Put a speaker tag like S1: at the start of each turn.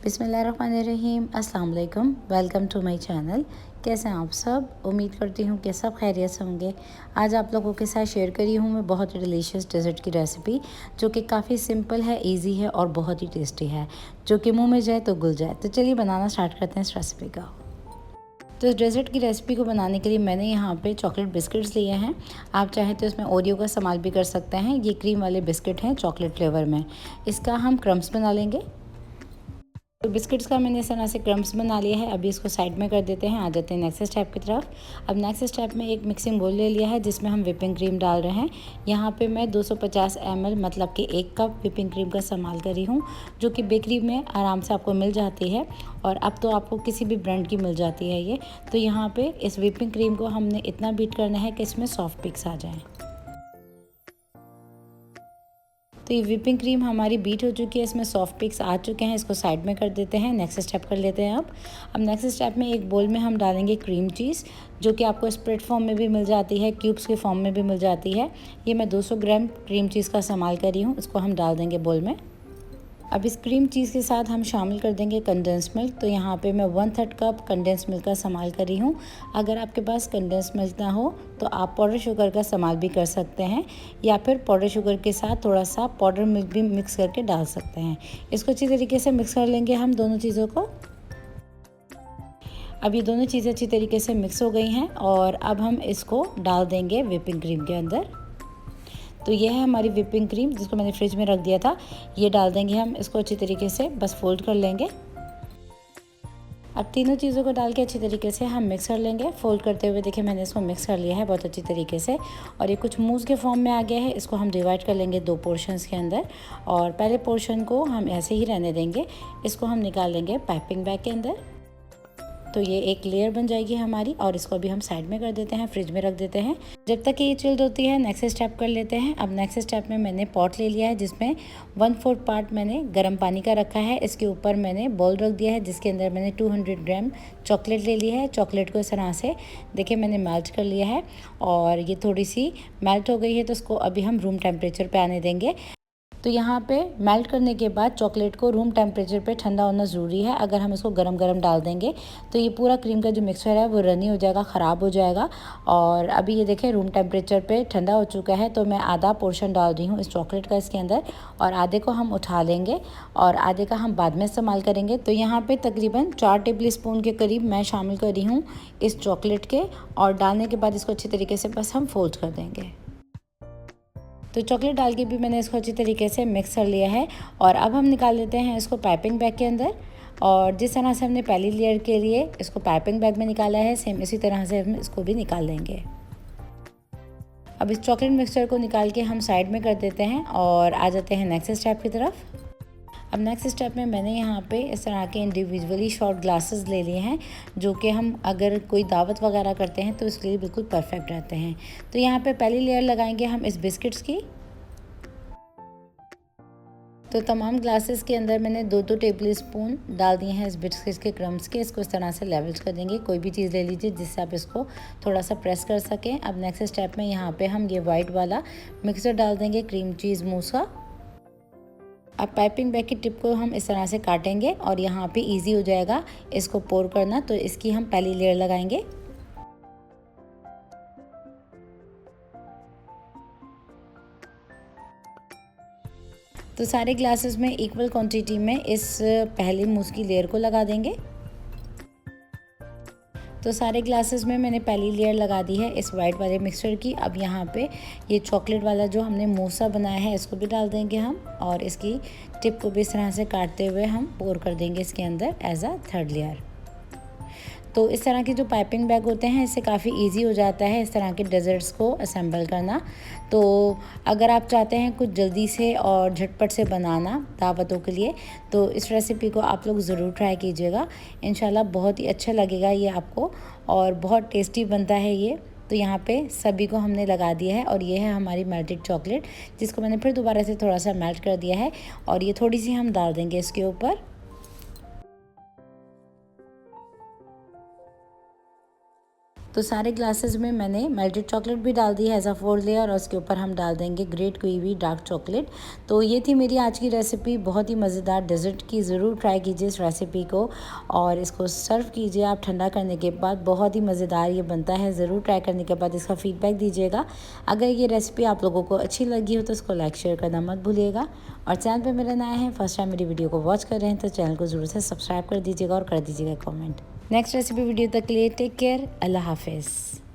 S1: बिस्मिल्लाहिर्रहमानिर्रहीम, अस्सलाम वालेकुम। Welcome to my channel. कैसे हैं आप सब? उम्मीद करती हूँ कि सब खैरियत से होंगे। आज आप लोगों के साथ शेयर करी हूँ मैं बहुत ही डिलीशियस डेज़र्ट की रेसिपी, जो कि काफ़ी सिंपल है, इजी है और बहुत ही टेस्टी है, जो कि मुंह में जाए तो घुल जाए। तो चलिए बनाना स्टार्ट करते हैं इस रेसिपी का। तो इस डेज़र्ट की रेसिपी को बनाने के लिए मैंने यहाँ पे चॉकलेट बिस्किट्स लिए हैं। आप चाहें तो इसमें ओरियो का इस्तेमाल भी कर सकते हैं। ये क्रीम वाले बिस्किट हैं चॉकलेट फ्लेवर में। इसका हम क्रम्स बना लेंगे। तो बिस्किट्स का मैंने इस तरह से क्रम्स बना लिया है। अभी इसको साइड में कर देते हैं। आ जाते हैं नेक्स्ट स्टेप की तरफ। अब नेक्स्ट स्टेप में एक मिक्सिंग बोल ले लिया है, जिसमें हम व्हिपिंग क्रीम डाल रहे हैं। यहाँ पे मैं 250 ml मतलब कि 1 कप व्हिपिंग क्रीम का इस्तेमाल करी हूँ, जो कि बेकरी में आराम से आपको मिल जाती है, और अब तो आपको किसी भी ब्रांड की मिल जाती है ये। तो यहाँ पर इस व्हिपिंग क्रीम को हमने इतना बीट करना है कि इसमें सॉफ्ट पिक्स आ जाएँ। तो ये व्हिपिंग क्रीम हमारी बीट हो चुकी है, इसमें सॉफ्ट पिक्स आ चुके हैं। इसको साइड में कर देते हैं। नेक्स्ट स्टेप कर लेते हैं। अब नेक्स्ट स्टेप में एक बोल में हम डालेंगे क्रीम चीज़, जो कि आपको स्प्रेड फॉर्म में भी मिल जाती है, क्यूब्स के फॉर्म में भी मिल जाती है। ये मैं 200 ग्राम क्रीम चीज़ का इस्तेमाल करी हूँ। इसको हम डाल देंगे बोल में। अब इस क्रीम चीज़ के साथ हम शामिल कर देंगे कंडेंस मिल्क। तो यहाँ पे मैं 1/3 कप कंडेंस मिल्क का इस्तेमाल कर रही हूँ। अगर आपके पास कंडेंस मिल्क ना हो तो आप पाउडर शुगर का इस्तेमाल भी कर सकते हैं, या फिर पाउडर शुगर के साथ थोड़ा सा पाउडर मिल्क भी मिक्स करके डाल सकते हैं। इसको अच्छी तरीके से मिक्स कर लेंगे हम दोनों चीज़ों को। अब ये दोनों चीज़ें अच्छी तरीके से मिक्स हो गई हैं, और अब हम इसको डाल देंगे व्हिपिंग क्रीम के अंदर। तो ये है हमारी व्हिपिंग क्रीम, जिसको मैंने फ्रिज में रख दिया था। ये डाल देंगे हम। इसको अच्छी तरीके से बस फोल्ड कर लेंगे। अब तीनों चीज़ों को डाल के अच्छी तरीके से हम मिक्स कर लेंगे। फोल्ड करते हुए देखिए मैंने इसको मिक्स कर लिया है बहुत अच्छी तरीके से, और ये कुछ मूस के फॉर्म में आ गया है। इसको हम डिवाइड कर लेंगे 2 पोर्शंस के अंदर, और पहले पोर्शन को हम ऐसे ही रहने देंगे। इसको हम निकाल लेंगे पाइपिंग बैग के अंदर। तो ये एक लेयर बन जाएगी हमारी, और इसको अभी हम साइड में कर देते हैं, फ्रिज में रख देते हैं जब तक कि ये चिल्ड होती है। नेक्स्ट स्टेप कर लेते हैं। अब नेक्स्ट स्टेप में मैंने पॉट ले लिया है, जिसमें 1/4 पार्ट मैंने गर्म पानी का रखा है। इसके ऊपर मैंने बॉल रख दिया है, जिसके अंदर मैंने 200 ग्राम चॉकलेट ले ली है। चॉकलेट को इस तरह से देखिए मैंने मेल्ट कर लिया है, और ये थोड़ी सी मेल्ट हो गई है। तो इसको अभी हम रूम टेम्परेचर पे आने देंगे। तो यहाँ पे मेल्ट करने के बाद चॉकलेट को रूम टेम्परेचर पे ठंडा होना ज़रूरी है। अगर हम इसको गरम गरम डाल देंगे तो ये पूरा क्रीम का जो मिक्सचर है वो रनी हो जाएगा, ख़राब हो जाएगा। और अभी ये देखें रूम टेम्परेचर पे ठंडा हो चुका है। तो मैं आधा पोर्शन डाल रही हूँ इस चॉकलेट का इसके अंदर, और आधे को हम उठा लेंगे और आधे का हम बाद में इस्तेमाल करेंगे। तो यहाँ पर तकरीबन 4 टेबल स्पून के करीब मैं शामिल कर रही हूँ इस चॉकलेट के, और डालने के बाद इसको अच्छी तरीके से बस हम फोल्ड कर देंगे। तो चॉकलेट डाल के भी मैंने इसको अच्छी तरीके से मिक्स कर लिया है, और अब हम निकाल लेते हैं इसको पाइपिंग बैग के अंदर। और जिस तरह से हमने पहली लेयर के लिए इसको पाइपिंग बैग में निकाला है, सेम इसी तरह से हम इसको भी निकाल लेंगे। अब इस चॉकलेट मिक्सचर को निकाल के हम साइड में कर देते हैं, और आ जाते हैं नेक्स्ट स्टेप की तरफ। अब नेक्स्ट स्टेप में मैंने यहाँ पे इस तरह के इंडिविजुअली शॉर्ट ग्लासेस ले लिए हैं, जो कि हम अगर कोई दावत वगैरह करते हैं तो इसके लिए बिल्कुल परफेक्ट रहते हैं। तो यहाँ पे पहली लेयर लगाएंगे हम इस बिस्किट्स की। तो तमाम ग्लासेस के अंदर मैंने 2-2 टेबल स्पून डाल दिए हैं इस बिस्किट्स के क्रम्स के। इसको इस तरह से लेवल्स कर देंगे। कोई भी चीज़ ले लीजिए जिससे आप इसको थोड़ा सा प्रेस कर सकें। अब नेक्स्ट स्टेप में यहाँ पे हम ये वाइट वाला मिक्सर डाल देंगे क्रीम चीज़ मूस का। अब पाइपिंग बैग की टिप को हम इस तरह से काटेंगे, और यहाँ पे इजी हो जाएगा इसको पोर करना। तो इसकी हम पहली लेयर लगाएंगे। तो सारे ग्लासेस में इक्वल क्वांटिटी में इस पहली मूस की लेयर को लगा देंगे। तो सारे ग्लासेस में मैंने पहली लेयर लगा दी है इस वाइट वाले मिक्सचर की। अब यहाँ पे ये चॉकलेट वाला जो हमने मूसा बनाया है इसको भी डाल देंगे हम, और इसकी टिप को भी इस तरह से काटते हुए हम पोर कर देंगे इसके अंदर एज अ थर्ड लेयर। तो इस तरह के जो पाइपिंग बैग होते हैं इससे काफ़ी इजी हो जाता है इस तरह के डेजर्ट्स को असेंबल करना। तो अगर आप चाहते हैं कुछ जल्दी से और झटपट से बनाना दावतों के लिए, तो इस रेसिपी को आप लोग ज़रूर ट्राई कीजिएगा। इंशाल्लाह बहुत ही अच्छा लगेगा ये आपको, और बहुत टेस्टी बनता है ये। तो यहाँ पे सभी को हमने लगा दिया है, और ये है हमारी मेल्टेड चॉकलेट, जिसको मैंने फिर दोबारा से थोड़ा सा मेल्ट कर दिया है, और ये थोड़ी सी हम डाल देंगे इसके ऊपर। तो सारे ग्लासेस में मैंने मेल्टेड चॉकलेट भी डाल दी है एज अ 4th लेयर, और उसके ऊपर हम डाल देंगे ग्रेट किवी डार्क चॉकलेट। तो ये थी मेरी आज की रेसिपी, बहुत ही मज़ेदार डेजर्ट की। ज़रूर ट्राई कीजिए इस रेसिपी को और इसको सर्व कीजिए आप ठंडा करने के बाद। बहुत ही मज़ेदार ये बनता है, ज़रूर ट्राई करने के बाद इसका फीडबैक दीजिएगा। अगर ये रेसिपी आप लोगों को अच्छी लगी हो तो इसको लाइक शेयर करना मत भूलिएगा, और चैनल पर मेरे नए हैं, फर्स्ट टाइम मेरी वीडियो को वॉच कर रहे हैं तो चैनल को ज़रूर से सब्सक्राइब कर दीजिएगा और कर दीजिएगा कमेंट। नेक्स्ट रेसिपी वीडियो तक के लिए टेक केयर, अल्लाह हाफिज़।